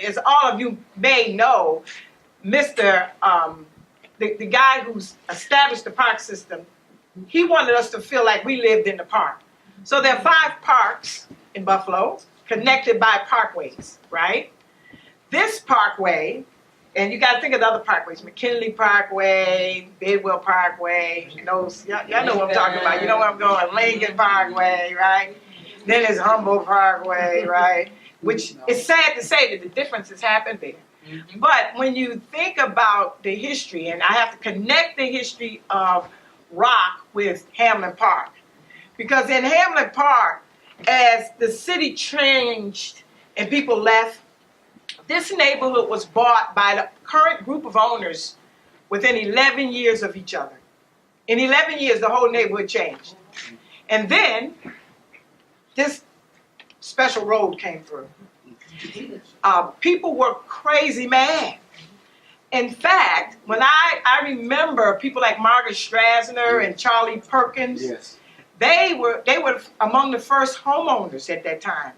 as all of you may know, Mr. The guy who's established the park system, he wanted us to feel like we lived in the park. So there are 5 parks in Buffalo, connected by parkways, right? This parkway, and you got to think of the other parkways, McKinley Parkway, Bidwell Parkway, y'all know what I'm talking about. You know where I'm going, Lincoln Parkway, right? Then there's Humboldt Parkway, right? Which is sad to say that the difference has happened there. But when you think about the history, and I have to connect the history of Rock with Hamlin Park, because in Hamlin Park, as the city changed and people left, this neighborhood was bought by the current group of owners within 11 years of each other. In 11 years, the whole neighborhood changed. And then this special road came through. People were crazy mad. In fact, when I remember people like Margaret Strassner and Charlie Perkins, Yes. they were among the first homeowners at that time.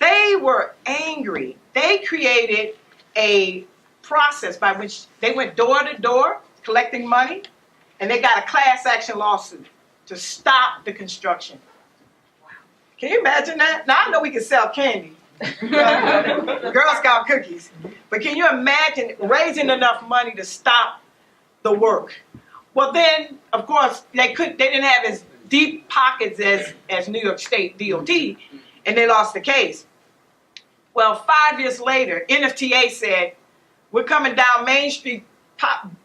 They were angry. They created a process by which they went door to door collecting money, and they got a class action lawsuit to stop the construction. Can you imagine that? Now I know we can sell candy, Girl Scout cookies, but can you imagine raising enough money to stop the work? Well, then of course they didn't have as deep pockets as New York State DOT, and they lost the case. Well, 5 years later, NFTA said, we're coming down Main Street,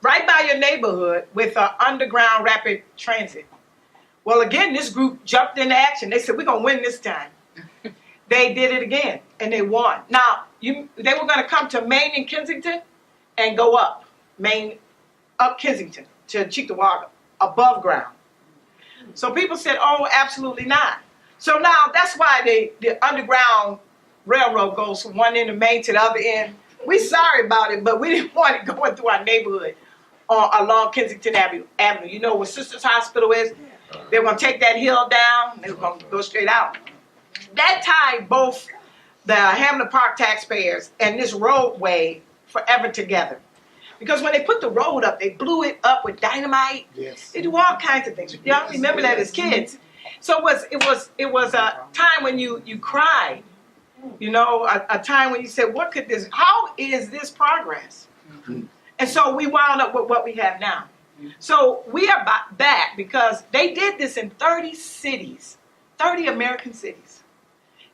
right by your neighborhood, with underground rapid transit. Well, again, this group jumped into action. They said, we're going to win this time. They did it again, and they won. Now, they were going to come to Main and Kensington and go up Kensington to Cheektowaga, above ground. So people said, oh, absolutely not. So now that's why the underground railroad goes from one end of Main to the other end. We're sorry about it, but we didn't want it going through our neighborhood along Kensington Avenue. You know where Sisters Hospital is? They were going to take that hill down. They were going to go straight out. That tied both the Hamlin Park taxpayers and this roadway forever together. Because when they put the road up, they blew it up with dynamite. Yes. They do all kinds of things. Y'all remember that as kids. So it was a time when you cried. You know, a time when you said, how is this progress? And so we wound up with what we have now. So we are back because they did this in 30 cities, 30 American cities.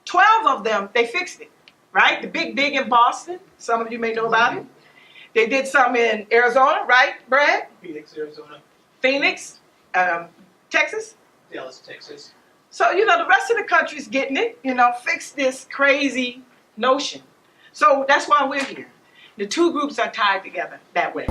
12 of them, they fixed it, right? The Big Dig in Boston, some of you may know about it. They did some in Arizona, right, Brad? Phoenix, Arizona. Phoenix, Texas. Dallas, Texas. So, the rest of the country's getting it, fix this crazy notion. So that's why we're here. The two groups are tied together that way.